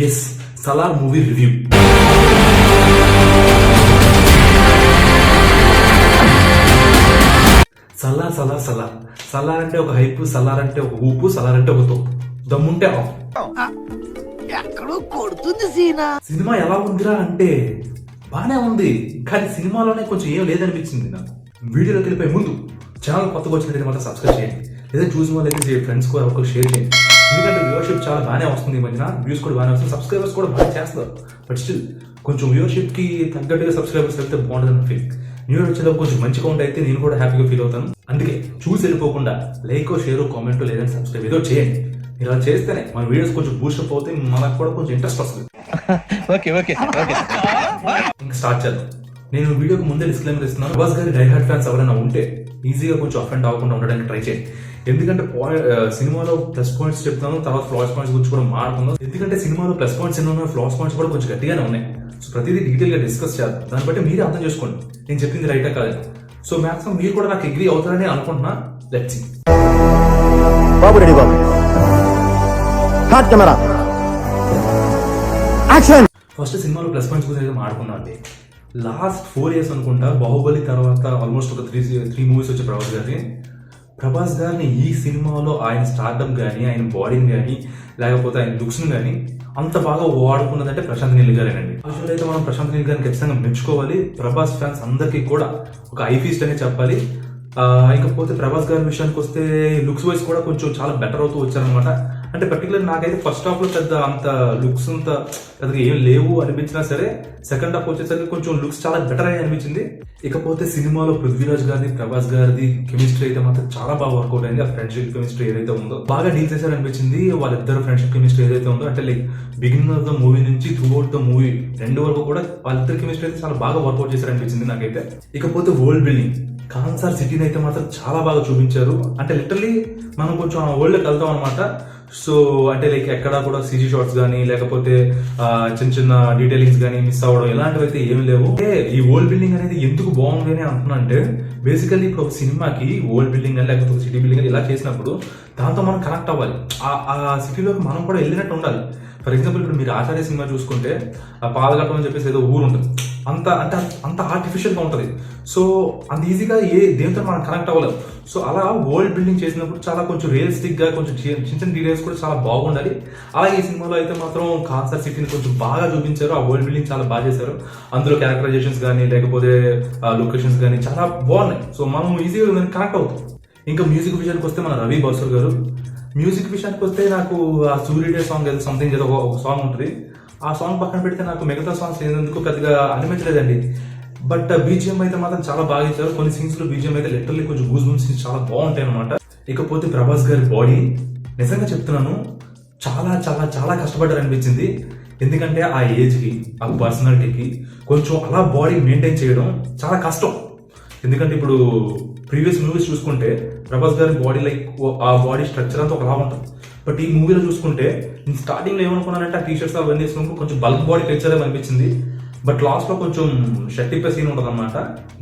Yes, Salaar movie review. Salaar Salaar Salaar Salaar అంటే ఒక hype, Salaar అంటే ఒక ఊపు, సలార్ అంటే ఒక తోపు. దమ్ముంటే ఎక్కడో కొడుతుంది సీనా. సినిమా ఎలా ఉందిరా అంటే బానే ఉంది, కానీ సినిమాలోనే కొంచెం ఏం లేదనిపించింది నాకు. వీడియోలోకి వెళ్ళిపోయి ముందు ఛానల్ కొత్తగా వచ్చినట్టు మాత్రం సబ్స్క్రైబ్ చేయండి, లేదా చూసిన వాళ్ళైతే ఫ్రెండ్స్ కూడా ఒకరు షేర్ చేయండి. ఎందుకంటే వ్యూవర్షిప్ చాలా బాగానే వస్తుంది ఈ మధ్యన, వ్యూస్ కూడా బాగానే వస్తుంది, సబ్స్క్రైబర్స్ కూడా బాగా చేస్తారు. బట్ స్టిల్ కొంచెం వ్యూవర్షిప్ కి తగ్గట్టుగా సబ్స్క్రైబర్స్ వెళ్తే బాగుంటుందని ఫీల్. న్యూ ఇయర్ వచ్చేటప్పుడు కొంచెం మంచి కౌంట్ అయితే నేను కూడా హ్యాపీగా ఫీల్ అవుతాను. అందుకే చూసి వెళ్ళిపోకుండా లైక్, షేర్, కామెంట్ లేదంటే సబ్స్క్రైబ్ ఏదో చేయండి. ఇలా చేస్తేనే మన వీడియోస్ కొంచెం బూస్టప్ అవుతాయి, మనకు కూడా కొంచెం ఇంట్రెస్ట్ వస్తుంది. ఇంకా స్టార్ట్ చేద్దాం. నేను వీడియోకి ముందే డిస్క్లైమర్ ఇస్తున్నాను. ప్రభాస్ గారి డై హార్డ్ ఫ్యాన్స్ ఎవరైనా ఉంటే ఈజీగా కొంచెం అఫెండ్ అవ్వకుండా ఉండడానికి ట్రై చేయండి. ఎందుకంటే సినిమాలో ప్లస్ పాయింట్స్ చెప్తాను, తర్వాత ఫ్లాస్ పాయింట్స్ గురించి కూడా మాట్లాడుకుందాం. ఎందుకంటే సినిమాలో ప్లస్ పాయింట్స్ ఎన్నో ఉన్నాయి, ఫ్లాస్ పాయింట్స్ కూడా కొంచెం గట్టిగానే ఉన్నాయి. సో ప్రతిదీ డీటెయిల్ గా డిస్కస్ చేద్దాం. దాన్ని బట్టి మీరే అర్థం చేసుకోండి నేను చెప్పింది రైటా కాదు. సో మాక్సిమం మీరు కూడా నాకు అగ్రీ అవుతారని అనుకుంటున్నా. Let's see. బాబు రెడీ బాబు, హాట్ కెమెరా యాక్షన్. ఫస్ట్ సినిమాలో ప్లస్ పాయింట్స్ గురించి అయితే మాట్లాడుకున్నాం అండి. లాస్ట్ 4 years అనుకుంటా బాహుబలి తర్వాత ఆల్మోస్ట్ ఒక 3 మూవీస్ వచ్చే ప్రభాస్ గారిని ఈ సినిమాలో ఆయన స్టార్డమ్ కానీ, ఆయన బాడీని కానీ, లేకపోతే ఆయన లుక్స్ ని కానీ అంత బాగా వాడుకున్నదంటే ప్రశాంత్ నీల్ గారేనండి. అసలు అయితే మనం ప్రశాంత్ నీల్ గారిని ఖచ్చితంగా మెచ్చుకోవాలి. ప్రభాస్ ఫ్యాన్స్ అందరికీ కూడా ఒక ఐ ఫీస్ట్ అనే చెప్పాలి. ఇకపోతే ప్రభాస్ గారి విషయానికి వస్తే లుక్స్ వైజ్ కూడా కొంచెం చాలా బెటర్ అవుతూ వచ్చారనమాట. అంటే పర్టికులర్ నాకైతే ఫస్ట్ హాఫ్ లో పెద్ద అంత లుక్స్ అంత పెద్దగా ఏం లేవు అనిపించినా సరే, సెకండ్ హాఫ్ వచ్చేసరికి కొంచెం లుక్స్ చాలా బెటర్ అని అనిపించింది. ఇకపోతే సినిమాలో పృథ్వీరాజ్ గారిది, ప్రభాస్ గారిది కెమిస్ట్రీ అయితే మాత్రం చాలా బాగా వర్కౌట్ అయింది. ఆ ఫ్రెండ్షిప్ కెమిస్ట్రీ ఏదైతే ఉందో బాగా డీల్ చేశారనిపించింది. వాళ్ళిద్దరు ఫ్రెండ్షిప్ కెమిస్ట్రీ ఏదైతే ఉందో, అంటే like beginning of the movie నుంచి త్రూ అవుట్ ద మూవీ రెండు వరకు కూడా వాళ్ళిద్దరు కెమిస్ట్రీ అయితే చాలా బాగా వర్కౌట్ చేశారనిపించింది నాకైతే. ఇకపోతే వరల్డ్ బిల్డింగ్, కాన్సార్ సిటీని అయితే మాత్రం చాలా బాగా చూపించారు. అంటే లిటరలీ మనం కొంచెం ఆ వరల్డ్ లోకి వెళ్తాం అనమాట. సో అంటే లైక్ ఎక్కడా కూడా సీజీ షాట్స్ కానీ, లేకపోతే చిన్న చిన్న డీటెయిలింగ్స్ కానీ మిస్ అవ్వడం ఇలాంటివి అయితే ఏమి లేవు. అంటే ఈ వరల్డ్ బిల్డింగ్ అనేది ఎందుకు బాగుంది అని అంటున్నా అంటే, బేసికల్లీ ఇప్పుడు ఒక సినిమాకి వరల్డ్ బిల్డింగ్ అని లేకపోతే సిటీ బిల్డింగ్ అని ఇలా చేసినప్పుడు దాంతో మనం కనెక్ట్ అవ్వాలి. ఆ సిటీలోకి మనం కూడా వెళ్ళినట్టు ఉండాలి. ఫర్ ఎగ్జాంపుల్ ఇప్పుడు మీరు ఆచార్య సినిమా చూసుకుంటే పాదఘట్టం అని చెప్పేసి ఏదో ఊరు ఉంటుంది, అంత ఆర్టిఫిషియల్ గా ఉంటుంది. సో అంత ఈజీగా దేంతో మనం కనెక్ట్ అవ్వలేదు. సో అలా వరల్డ్ బిల్డింగ్ చేసినప్పుడు చాలా కొంచెం రియలిస్టిక్ గా, కొంచెం చిన్న చిన్న డీటెయిల్స్ కూడా చాలా బాగుండాలి. అలాగే ఈ సినిమాలో అయితే మాత్రం కాన్సర్ సిటీని కొంచెం బాగా చూపించారు. ఆ వరల్డ్ బిల్డింగ్ చాలా బాగా చేశారు. అందులో క్యారెక్టరైజేషన్స్ కానీ, లేకపోతే లొకేషన్స్ కానీ చాలా బాగున్నాయి. సో మనం ఈజీగా కనెక్ట్ అవుతాం. ఇంకా మ్యూజిక్ విషయానికి వస్తే మన రవి బౌసర్ గారు, మ్యూజిక్ విషయానికి వస్తే నాకు ఆ సూర్యుడే సాంగ్ ఏదో సంథింగ్ ఏదో ఒక సాంగ్ ఉంటుంది. ఆ సాంగ్ పక్కన పెడితే నాకు మిగతా సాంగ్స్ ఎందుకు పెద్దగా అనిపించలేదండి. బట్ బీజిఎం అయితే మాత్రం చాలా బాగా ఇచ్చారు. కొన్ని సీన్స్ లో బీజిఎం అయితే లిటరల్లీ కొంచెం గూస్ బంప్స్ సీన్స్ చాలా బాగుంటాయి అనమాట. ఇకపోతే ప్రభాస్ గారి బాడీ నిజంగా చెప్తున్నాను చాలా చాలా చాలా కష్టపడ్డారు అనిపించింది. ఎందుకంటే ఆ ఏజ్ కి, ఆ పర్సనాలిటీకి కొంచెం అలా బాడీ మెయింటైన్ చేయడం చాలా కష్టం. ఎందుకంటే ఇప్పుడు ప్రీవియస్ మూవీస్ చూసుకుంటే ప్రభాస్ గారి బాడీ లైక్ ఆ బాడీ స్ట్రక్చర్ అంతా ఒకలా ఉంటుంది. బట్ ఈ మూవీలో చూసుకుంటే నేను స్టార్టింగ్ లో ఏమనుకున్నానంటే ఆ టీషర్ట్స్ అవన్నీ వేసుకున్నప్పుడు కొంచెం బల్క్ బాడీ పెంచాలని అనిపించింది. బట్ లాస్ట్ లో కొంచెం షర్ట్ ఇప్పే సీన్ ఉంటుంది అనమాట.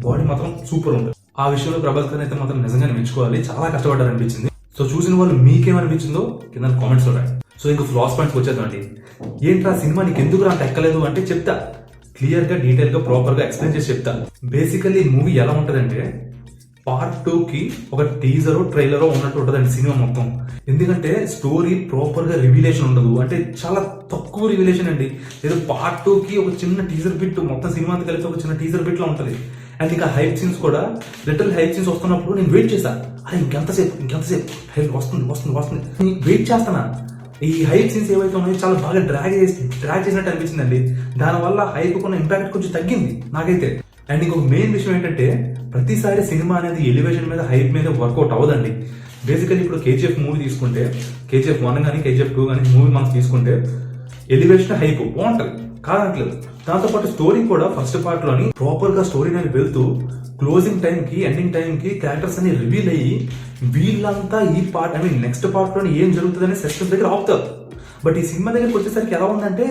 బాడీ మాత్రం సూపర్ ఉంటుంది. ఆ విషయంలో ప్రభాస్ గారిని అయితే మాత్రం నిజంగానే మెచ్చుకోవాలి, చాలా కష్టపడ్డారు అనిపించింది. సో చూసిన వాళ్ళు మీకేమనిపించిందో కింద కామెంట్స్ లో రాయండి. సో ఇంకా ఫ్లాస్ పాయింట్స్ వచ్చేదండి. ఏంట్రా సినిమా నీకు ఎందుకు అంత ఎక్కలేదు అంటే చెప్తా, క్లియర్ గా డీటెయిల్ గా ప్రాపర్ గా ఎక్స్ప్లెయిన్ చేసి చెప్తా. బేసికల్లీ మూవీ ఎలా ఉంటదంటే పార్ట్ 2 కి ఒక టీజరో ట్రైలరో ఉన్నట్టు ఉంటదండి సినిమా మొత్తం. ఎందుకంటే స్టోరీ ప్రాపర్ గా రివీలేషన్ ఉండదు, అంటే చాలా తక్కువ రివీలేషన్ అండి. ఏదో పార్ట్ 2 కి ఒక చిన్న టీజర్ బిట్, మొత్తం సినిమా అంతా కలిపి ఒక చిన్న టీజర్ బిట్ లా ఉంటది. అండ్ ఇంకా హైప్ సీన్స్ కూడా లిటిల్ హైప్ సీన్స్ వస్తున్నప్పుడు నేను వెయిట్ చేశాను, అరే ఇంకెంతసేపు హైప్ వస్తుంది వెయిట్ చేస్తానా. ఈ హైప్ సీన్స్ ఏవైతే ఉన్నాయో చాలా బాగా డ్రాగ్ చేసినట్టు అనిపించిందండి. దానివల్ల హైప్ కొన్న ఇంపాక్ట్ కొంచెం తగ్గింది నాకైతే. అండ్ ఇంకొక మెయిన్ విషయం ఏంటంటే ప్రతిసారి సినిమా అనేది ఎలివేషన్ మీద, హైప్ మీద వర్కౌట్ అవ్వదండి. బేసికల్లీ ఇప్పుడు కేజీఎఫ్ మూవీ తీసుకుంటే, కేజీఎఫ్ 1 కానీ కేజీఎఫ్ 2 కానీ మూవీ మనం తీసుకుంటే ఎలివేషన్ హైప్ బాగుంటది కాదనట్లేదు. దాంతోపాటు స్టోరీ కూడా ఫస్ట్ పార్ట్ లోని ప్రాపర్ గా స్టోరీ అనేది వెళ్తూ క్లోజింగ్ టైం కి, ఎండింగ్ టైం కి క్యారెక్టర్స్ అని రివీల్ అయ్యి వీళ్ళంతా ఈ పార్ట్ నెక్స్ట్ పార్ట్ లోని ఏం జరుగుతుందని సస్పెన్స్ దగ్గర ఆపుతారు. బట్ ఈ సినిమా దగ్గరికి వచ్చేసరికి ఎలా ఉందంటే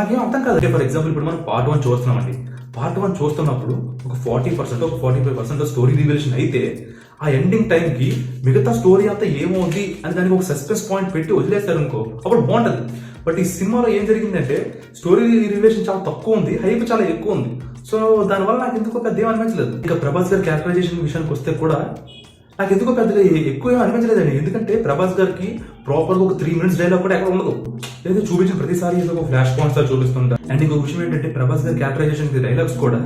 నాకేం అర్థం కాదు. ఫర్ ఎగ్జాంపుల్ ఇప్పుడు మనం పార్ట్ 1 చూస్తున్నామండి. పార్ట్ 1 చూస్తున్నప్పుడు ఒక 40% ఒక 45% స్టోరీ రివీలేషన్ అయితే ఆ ఎండింగ్ టైం కి మిగతా స్టోరీ అంతా ఏమవుద్ది అని దానికి ఒక సస్పెన్స్ పాయింట్ పెట్టి వదిలేస్తారు అనుకో, అప్పుడు బాగుంటది. బట్ ఈ సినిమాలో ఏం జరిగిందంటే స్టోరీ రిలేషన్ చాలా తక్కువ ఉంది, హైప్ చాలా ఎక్కువ ఉంది. సో దానివల్ల నాకు ఎందుకో పెద్ద ఏం అనిపించలేదు. ఇక ప్రభాస్ గారి క్యారెక్టరైజేషన్ విషయానికి వస్తే కూడా నాకు ఎందుకో పెద్దగా ఎక్కువ ఏం అనిపించలేదండి. ఎందుకంటే ప్రభాస్ గారికి ప్రాపర్గా ఒక 3 minutes డైలాగ్ కూడా ఎక్కడ ఉండదు. ఏదో చూపించిన ప్రతిసారి ఏదో ఒక ఫ్లాష్ పాయింట్స్ చూపిస్తుంటారు. అండ్ ఇంకొక విషయం ఏంటంటే ప్రభాస్ గారి క్యారెక్టరైజేషన్ డైలాగ్స్ కూడా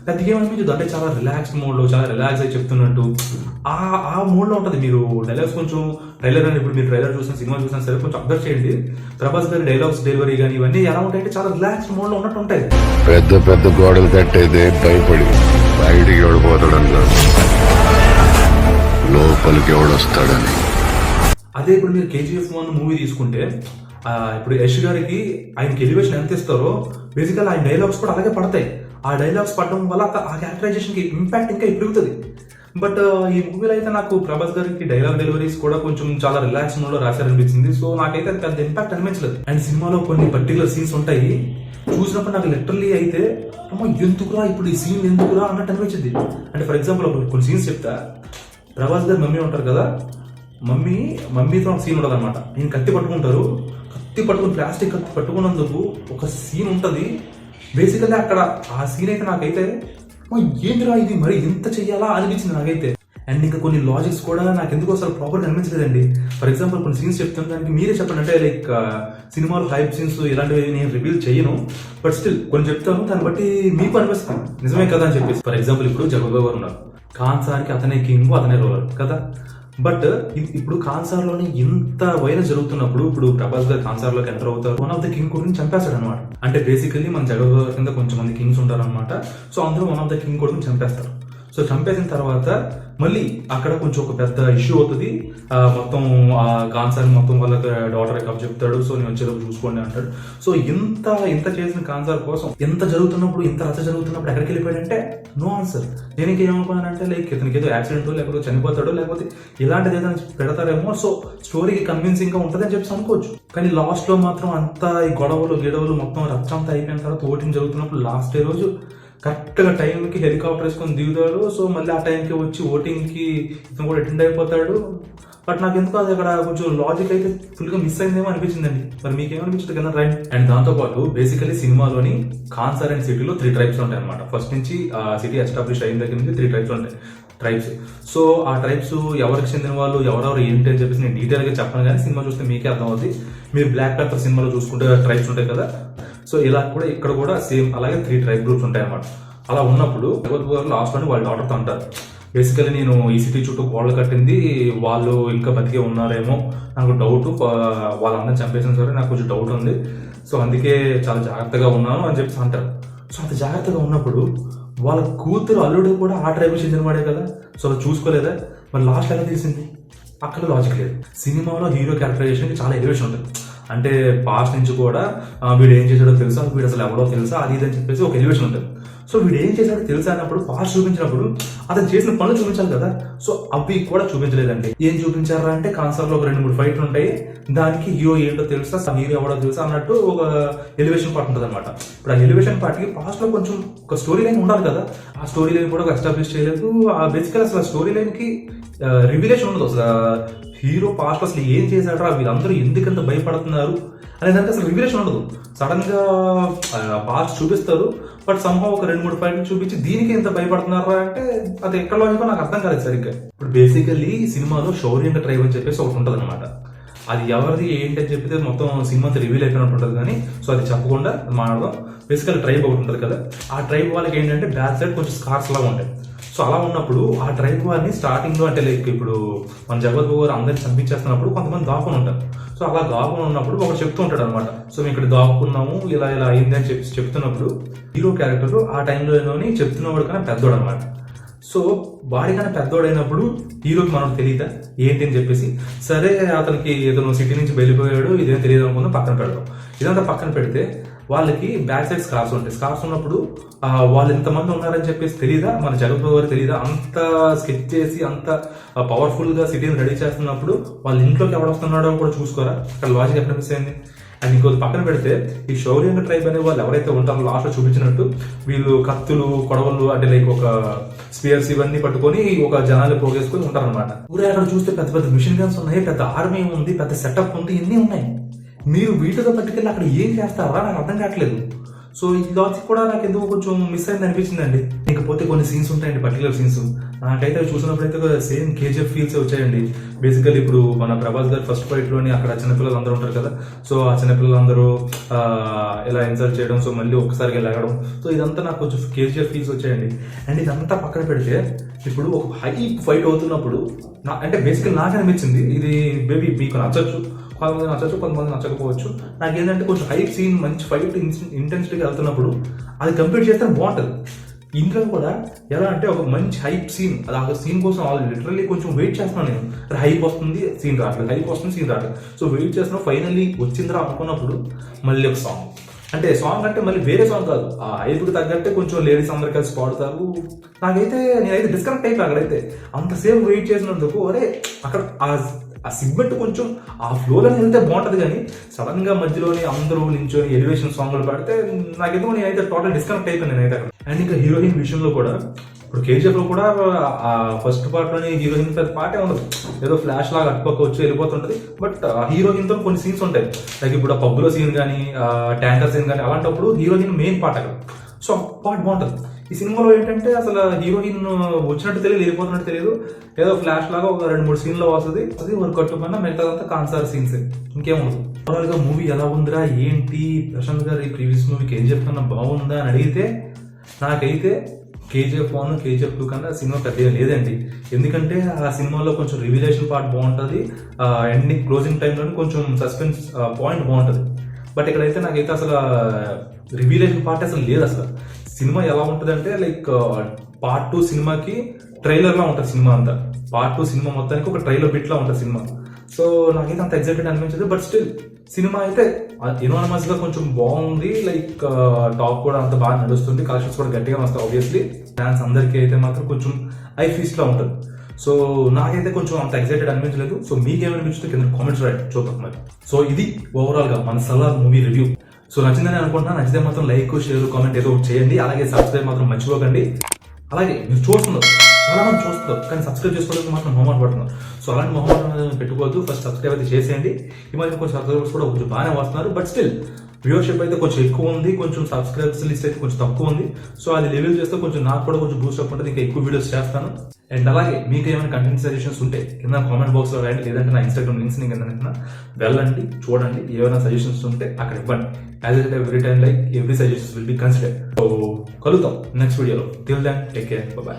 పెద్దగా ఏమనిపించదు. అంటే చాలా రిలాక్స్ మోడ్లో, చాలా రిలాక్స్ అయి చెప్తున్నట్టు ఆ మోడ్లో ఉంటుంది. మీరు డైలాగ్స్ కొంచెం ట్రైలర్ అని, ఇప్పుడు మీరు ట్రైలర్ చూసిన సినిమా చూసినా సరే కొంచెం అబ్జర్వ్ చేయండి. ప్రభాస్ గారి డైలాగ్స్ డెలివరీ కానీ ఇవన్నీ ఎలా ఉంటాయంటే చాలా రిలాక్స్ మోడ్లో ఉన్నట్టు ఉంటాయి. పెద్ద పెద్ద గోడలు కట్టేదే భయపడి బయటికి ఎవడిపోతాడని కాదు, లోపలికి ఎవడొస్తాడని. అదే ఇప్పుడు మీరు KGF 1 మూవీ తీసుకుంటే ఇప్పుడు యష్ గారికి ఆయనకి ఎలివేషన్ ఎంత ఇస్తారో బేసికల్ ఆయన డైలాగ్స్ కూడా అలాగే పడతాయి. ఆ డైలాగ్స్ పడడం వల్ల ఆ క్యారెక్టరైజేషన్కి ఇంపాక్ట్ ఇంకా పెరుగుతుంది. బట్ ఈ మూవీలో అయితే నాకు ప్రభాస్ గారికి డైలాగ్ డెలివరీస్ కూడా కొంచెం చాలా రిలాక్స్ మోడ్లో రాశారనిపించింది. సో నాకైతే అది పెద్ద ఇంపాక్ట్ అనిపించలేదు. అండ్ సినిమాలో కొన్ని పర్టికులర్ సీన్స్ ఉంటాయి, చూసినప్పుడు నాకు లిటరల్లీ అయితే అమ్మ ఎందుకురా ఇప్పుడు ఈ సీన్ ఎందుకురా అన్నట్టు అనిపించింది. అంటే ఫర్ ఎగ్జాంపుల్ కొన్ని సీన్స్ చెప్తా. ప్రభాస్ గారు మమ్మీ ఉంటారు కదా, మమ్మీతో ఒక సీన్ ఉండదు అనమాట. నేను కత్తి పట్టుకుంటారు, కత్తి పట్టుకుని ప్లాస్టిక్ కత్తి పట్టుకున్నందుకు ఒక సీన్ ఉంటుంది. బేసికల్లీ అక్కడ ఆ సీన్ అయితే నాకైతే ఏంటిరా ఇది మరి ఇంత చెయ్యాలా అనిపించింది నాకైతే. అండ్ ఇంకా కొన్ని లాజిక్స్ కూడా నాకు ఎందుకు అసలు ప్రాపర్గా అనిపించలేదండి. ఫర్ ఎగ్జాంపుల్ కొన్ని సీన్స్ చెప్తాను, దానికి మీరే చెప్పండి. అంటే లైక్ సినిమాలో హైప్ సీన్స్ ఇలాంటివి నేను రివీల్ చేయను, బట్ స్టిల్ కొన్ని చెప్తాను, దాన్ని బట్టి మీకు అనిపిస్తాను నిజమే కదా అని చెప్పేసి. ఫర్ ఎగ్జాంపుల్ ఇప్పుడు జగపతి బాబు ఉన్నారు, కాన్సార్కి అతనే కింగ్, అతనే రోలర్ కదా. బట్ ఇప్పుడు కాన్సార్లోని ఇంత వైరస్ జరుగుతున్నప్పుడు ఇప్పుడు ప్రభాస్ గారు కాన్సార్లోకి ఎంటర్ అవుతారు, వన్ ఆఫ్ ద కింగ్ కొడుకుని చంపేస్తాడు అనమాట. అంటే బేసికల్లీ మన జగపతి బాబు కింద కొంచెం మంది కింగ్స్ ఉంటారు అనమాట. సో అందులో వన్ ఆఫ్ ద కింగ్ కొడుకుని చంపేస్తారు. సో చంపేసిన తర్వాత మళ్ళీ అక్కడ కొంచెం ఒక పెద్ద ఇష్యూ అవుతుంది. మొత్తం కాన్సార్ మొత్తం వాళ్ళకి డాటర్ కప్ చెప్తాడు, సో నేను వచ్చేటప్పుడు చూసుకోండి అంటాడు. సో ఇంత చేసిన కాన్సార్ కోసం ఎంత జరుగుతున్నప్పుడు, ఇంత రచ్చ జరుగుతున్నప్పుడు ఎక్కడికి వెళ్ళిపోయాడంటే నో ఆన్సర్. నేను ఇంకేమనుకున్నానంటే లైక్ ఇతనికి ఏదో యాక్సిడెంట్ లేకపోతే చనిపోతాడో లేకపోతే ఇలాంటిది ఏదైనా పెడతారేమో, సో స్టోరీకి కన్విన్సింగ్ గా ఉంటుంది అని చెప్పి అనుకోవచ్చు. కానీ లాస్ట్ లో మాత్రం అంతా ఈ గొడవలు మొత్తం రచ్చ అంతా అయిపోయిన తర్వాత ఓటింగ్ జరుగుతున్నప్పుడు లాస్ట్ డే రోజు కరెక్ట్గా టైంకి హెలికాప్టర్ వేసుకొని దిగుతాడు. సో మళ్ళీ ఆ టైంకి వచ్చి ఓటింగ్కి ఇతను కూడా అటెండ్ అయిపోతాడు. బట్ నాకు ఎందుకు అది అక్కడ కొంచెం లాజిక్ అయితే ఫుల్గా మిస్ అయిందేమో అనిపించిందండి. మరి మీకేమనిపించదు కదా రైట్. అండ్ దాంతోపాటు బేసికలీ సినిమాలోని కాన్సార్ అండ్ సిటీలో 3 ట్రైబ్స్ ఉంటాయి అనమాట. ఫస్ట్ నుంచి ఆ సిటీ ఎస్టాబ్లిష్ అయిన దగ్గర నుంచి 3 ట్రైబ్స్ ఉంటాయి, ట్రైబ్స్. సో ఆ ట్రైబ్స్ ఎవరికి చెందిన వాళ్ళు, ఎవరెవరు ఏంటి అని చెప్పేసి నేను డీటెయిల్గా చెప్పను, కానీ సినిమా చూస్తే మీకే అర్థం అవుతుంది. మీరు బ్లాక్ పెప్పర్ సినిమాలో చూసుకుంటే ట్రైబ్స్ ఉంటాయి కదా, సో ఇలా కూడా ఇక్కడ కూడా సేమ్ అలాగే 3 ట్రైబ్ గ్రూప్స్ ఉంటాయి అన్నమాట. అలా ఉన్నప్పుడు లాస్ట్ లోని వాళ్ళ డాటర్తో అంటారు, బేసికలీ నేను ఈ సిటీ చుట్టూ గోడలు కట్టింది వాళ్ళు ఇంకా బతికే ఉన్నారేమో, నాకు డౌట్, వాళ్ళందరినీ చంపేసిన సరే నాకు కొంచెం డౌట్ ఉంది, సో అందుకే చాలా జాగ్రత్తగా ఉన్నాను అని చెప్పేసి అంటారు. సో అంత జాగ్రత్తగా ఉన్నప్పుడు వాళ్ళ కూతురు అల్లుడు కూడా ఆ ట్రైబ్ చెందిన వాడే కదా, సో అలా చూసుకోలేదా? మరి లాస్ట్ ఎలా తెలిసింది? అక్కడ లాజిక్ లేదు. సినిమాలో హీరో క్యారెక్టరైజేషన్కి చాలా ఎలివేషన్ ఉంటుంది. అంటే పాస్ట్ నుంచి కూడా వీడు ఏం చేశాడో తెలుసా, వీడు అసలు ఎవడో తెలుసా, అది ఇది అని చెప్పేసి ఒక ఎలివేషన్ ఉంటుంది. సో వీడు ఏం చేశాడో తెలుసా అన్నప్పుడు పాస్ట్ చూపించినప్పుడు అతను చేసిన పనులు చూపించాలి కదా. సో అవి కూడా చూపించలేదండి. ఏం చూపించారా అంటే కాన్సర్లో ఒక 2-3 ఫైట్లు ఉంటాయి, దానికి హీరో ఏంటో తెలుసా, హీరో ఎవడో తెలుసా అన్నట్టు ఒక ఎలివేషన్ పార్ట్ ఉంటుంది అనమాట. ఇప్పుడు ఆ ఎలివేషన్ పార్ట్కి పాస్ట్ లో కొంచెం ఒక స్టోరీ లైన్ ఉండాలి కదా, ఆ స్టోరీ లైన్ కూడా ఎస్టాబ్లిష్ చేయలేదు. బేసికల్ అసలు ఆ స్టోరీ లైన్కి రివిలేషన్ ఉండదు. అసలు హీరో పాస్ట్ అసలు ఏం చేశాడో, వీళ్ళందరూ ఎందుకంత భయపడుతున్నారు అనే దానికి అసలు రివిలేషన్ ఉండదు. సడన్ గా పాస్ట్ చూపిస్తారు, బట్ సంహవ్ ఒక 2-3 ఫైట్లు చూపించి దీనికి ఎంత భయపడుతున్నారా అంటే అది ఎక్కడ లాజికో నాకు అర్థం కాలేదు సరిగ్గా. ఇప్పుడు బేసికల్లీ సినిమాలో శౌర్యంగ ట్రైబ్ అని చెప్పేసి ఒకటి ఉంటుంది అనమాట. అది ఎవరిది ఏంటి అని చెప్పితే మొత్తం సినిమా రివీల్ అయిపోయినట్టు ఉంటుంది, కానీ సో అది చెప్పకుండా మాట్లాడదాం. బేసికల్ ట్రైబ్ ఒకటి ఉంటుంది కదా, ఆ ట్రైబ్ వాళ్ళకి ఏంటంటే బ్యాక్ సైడ్ కొంచెం స్కార్స్ లాగా ఉంటాయి. సో అలా ఉన్నప్పుడు ఆ ట్రైబ్ వారిని స్టార్టింగ్ లో అంటే లైక్ ఇప్పుడు మన జగత్ గారు అందరిని చంపించేస్తున్నప్పుడు కొంతమంది దాక్కుని ఉంటారు. సో అలా దాక్కుని ఉన్నప్పుడు ఒకటి చెప్తూ ఉంటాడు అనమాట, సో మేము ఇక్కడ దాక్కున్నాము ఇలా ఇలా అయింది అని చెప్పి చెప్తున్నప్పుడు హీరో క్యారెక్టర్ ఆ టైంలోని చెప్తున్నవాడు కన్నా పెద్దోడు అనమాట. సో వాడికన్నా పెద్దోడైనప్పుడు హీరోకి మనకు తెలియదా ఏంటి అని చెప్పేసి, సరే అతనికి ఏదో సిటీ నుంచి వెళ్ళిపోయాడు ఇదేం తెలియదు అనుకుందాం, పక్కన పెడదాం. ఇదంతా పక్కన పెడితే వాళ్ళకి బ్యాక్ సైడ్ స్కార్స్ ఉంటాయి. స్కార్స్ ఉన్నప్పుడు వాళ్ళు ఎంతమంది ఉన్నారని చెప్పేసి తెలియదా, మన జగత్ గారు తెలియదా, అంత స్కెచ్ చేసి అంత పవర్ఫుల్ గా సిటీని రెడీ చేస్తున్నప్పుడు వాళ్ళ ఇంట్లోకి ఎవరు వస్తున్నాడో కూడా చూసుకోరా, అక్కడ లాజిక్ ఎక్కడ మిస్ అయింది. అండ్ ఇంకొక పక్కన పెడితే ఈ శౌర్యంగ ట్రైబ్ అనే వాళ్ళు ఎవరైతే ఉంటారో లాస్ట్ లో చూపించినట్టు వీళ్ళు కత్తులు కొడవలు అంటే లైక్ ఒక స్పియర్స్ ఇవన్నీ పట్టుకొని ఒక జనాలు పోగేసుకొని ఉంటారనమాట. ఊరే అక్కడ చూస్తే పెద్ద పెద్ద మిషన్ గన్స్ ఉన్నాయి, పెద్ద ఆర్మీ ఉంది, పెద్ద సెటప్ ఉంది, ఇన్ని ఉన్నాయి. మీరు వీటితో పట్టుకెళ్ళి అక్కడ ఏం చేస్తారా నాకు అర్థం కావట్లేదు. సో ఈ లాజిక్ కూడా నాకు ఎందుకు కొంచెం మిస్ అయింది అనిపించిందండి. ఇకపోతే కొన్ని సీన్స్ ఉంటాయండి, పర్టికులర్ సీన్స్ నాకైతే అవి చూసినప్పుడు అయితే సేమ్ కేజీఎఫ్ ఫీల్స్ వచ్చాయండి. బేసికల్లీ ఇప్పుడు మన ప్రభాస్ గారు ఫస్ట్ ఫైట్లోని అక్కడ చిన్నపిల్లలు అందరూ ఉంటారు కదా, సో ఆ చిన్నపిల్లలందరూ ఇలా ఇన్సల్ట్ చేయడం, సో మళ్ళీ ఒక్కసారిగా లాగడం, సో ఇదంతా నాకు కొంచెం కేజీఎఫ్ ఫీల్స్ వచ్చాయండి. అండ్ ఇదంతా పక్కన పెడితే ఇప్పుడు ఒక హై ఫైట్ అవుతున్నప్పుడు అంటే బేసికల్ నాకు అనిపించింది, ఇది బేబీ మీకు నచ్చచ్చు, కొంతమంది నచ్చచ్చు, కొంతమంది నచ్చకపోవచ్చు. నాకు ఏంటంటే కొంచెం హైప్ సీన్, మంచి ఫైట్ ఇంటెన్సిటీగా వెళ్తున్నప్పుడు అది కంప్లీట్ చేస్తే బాగుంటుంది. ఇంట్లో కూడా ఎలా అంటే ఒక మంచి హైప్ సీన్, అది ఆ సీన్ కోసం లిటరల్లీ కొంచెం వెయిట్ చేస్తున్నాను నేను. హైప్ వస్తుంది, సీన్ రావట్లేదు, హైప్ వస్తుంది, సీన్ రావట్లేదు, సో వెయిట్ చేస్తున్నా. ఫైనల్లీ వచ్చిందిరా అనుకున్నప్పుడు మళ్ళీ ఒక సాంగ్, అంటే సాంగ్ అంటే మళ్ళీ వేరే సాంగ్ కాదు, ఆ హైప్కి తగ్గట్టే కొంచెం లేడీస్ అందరు కలిసి పాడుతారు. నేనైతే డిస్కనెక్ట్ అయిపోయి అక్కడైతే అంతసేపు వెయిట్ చేసినందుకు. అరే అక్కడ ఆ సిగ్మెంట్ కొంచెం ఆ ఫ్లోలో వెళ్తే బాగుంటుంది, కానీ సడన్ గా మధ్యలోనే అందరూ నించొని ఎలివేషన్ సాంగ్లు పాడితే నాకేదో నేనైతే టోటల్ డిస్కనెక్ట్ అయిపోయాను నేనైతే అక్కడ. అండ్ ఇంకా హీరోయిన్ విషయంలో కూడా ఇప్పుడు కేజీఎఫ్ లో కూడా ఆ ఫస్ట్ పార్ట్ లోని హీరోయిన్ పెద్ద పాటే ఉండదు, ఏదో ఫ్లాష్ లాగా అటుపక్క వెళ్ళిపోతుంటది. బట్ హీరోయిన్ తో కొన్ని సీన్స్ ఉంటాయి, లైక్ ఇప్పుడు ఆ పబ్బులో సీన్ కానీ ట్యాంకర్ సీన్ కానీ, అలాంటప్పుడు హీరోయిన్ మెయిన్ పార్ట్ అక్కడ, సో పార్ట్ బాగుంటుంది. ఈ సినిమాలో ఏంటంటే అసలు హీరోయిన్ వచ్చినట్టు తెలియదు, వెళ్ళిపోతున్నట్టు తెలియదు, ఏదో ఫ్లాష్ లాగా ఒక 2-3 సీన్లో వస్తుంది, అది ఒక కట్టుకున్నా మిగతాదంతా కాన్సార్ సీన్స్, ఇంకేముండదు. ఓవరాల్ గా మూవీ ఎలా ఉందిరా ఏంటి, ప్రశాంత్ గారు ఈ ప్రీవియస్ మూవీ కేజీఎఫ్ కన్నా బాగుందా అని అడిగితే నాకైతే కేజీఎఫ్ 1, కేజీఎఫ్ 2 కన్నా సినిమా పెద్దగా లేదండి. ఎందుకంటే ఆ సినిమాలో కొంచెం రివిలేషన్ పార్ట్ బాగుంటుంది, ఎండింగ్ క్లోజింగ్ టైంలోనే కొంచెం సస్పెన్స్ పాయింట్ బాగుంటుంది. బట్ ఇక్కడైతే నాకైతే అసలు రివిలేషన్ పార్ట్ అసలు లేదు. అసలు సినిమా ఎలా ఉంటుంది అంటే లైక్ పార్ట్ 2 సినిమాకి ట్రైలర్ లా ఉంటుంది సినిమా అంతా, పార్ట్ 2 సినిమా మొత్తానికి ఒక ట్రైలర్ బిట్ లా ఉంటుంది సినిమా. సో నాకైతే అంత ఎగ్జైటెడ్ అనిపించదు, బట్ స్టిల్ సినిమా అయితే ఎనానమస్ గా కొంచెం బాగుంది. లైక్ టాక్ కూడా అంత బాగా నడుస్తుంది, కలెక్షన్స్ కూడా గట్టిగా వస్తాయి ఆబ్వియస్లీ. ఫ్యాన్స్ అందరికీ అయితే మాత్రం కొంచెం ఐ ఫీస్ట్ లా ఉంటుంది. సో నాకైతే కొంచెం అంత ఎగ్జైటెడ్ అనిపించలేదు. సో మీకేమనిపించింది కింద కామెంట్స్ రాయండి, చూద్దాం మరి. సో ఇది ఓవరాల్ గా మన సలార్ మూవీ రివ్యూ. సో నచ్చిందని అనుకుంటున్నా, నచ్చితే మాత్రం లైక్, షేర్, కామెంట్ ఏదో ఒకటి చేయండి. అలాగే సబ్స్క్రైబ్ మాత్రం మర్చిపోకండి. అలాగే మీరు చూస్తున్నారు, చాలా మంది చూస్తున్నారు కానీ సబ్స్క్రైబ్ చేసుకోవడానికి మాత్రం మొహమాట పడుతున్నారు. సో అలాంటి మొహమాట పెట్టుకోవద్దు, ఫస్ట్ సబ్స్క్రైబ్ అయితే చేసేయండి. ఈ మధ్య కొంచెం సబ్స్క్రైబర్స్ కూడా కొంచెం బాగానే వస్తున్నారు, బట్ స్టిల్ వ్యూవర్షిప్ అయితే కొంచెం ఎక్కువ ఉంది, కొంచెం సబ్స్క్రైబర్స్ లిస్ట్ అయితే కొంచెం తక్కువ ఉంది. సో అది లెవెల్ చేస్తే కొంచెం నాకు కూడా కొంచెం బూస్ట్ అప్ ఉంటుంది, ఇంకా ఎక్కువ వీడియోస్ చేస్తాను. అండ్ అలాగే మీకు ఏమైనా కంటెంట్ సజెషన్స్ ఉంటే కింద కామెంట్ బాక్స్ లో రాయండి, లేదంటే నా ఇన్స్టాగ్రామ్ లింక్స్ కింద వెళ్ళండి, చూడండి, ఏమైనా సజెషన్స్ ఉంటే అక్కడ ఇవ్వండి. As it every time like every suggestions will be consider. So కలుద్దాం నెక్స్ట్ వీడియోలో. Till then take care, by.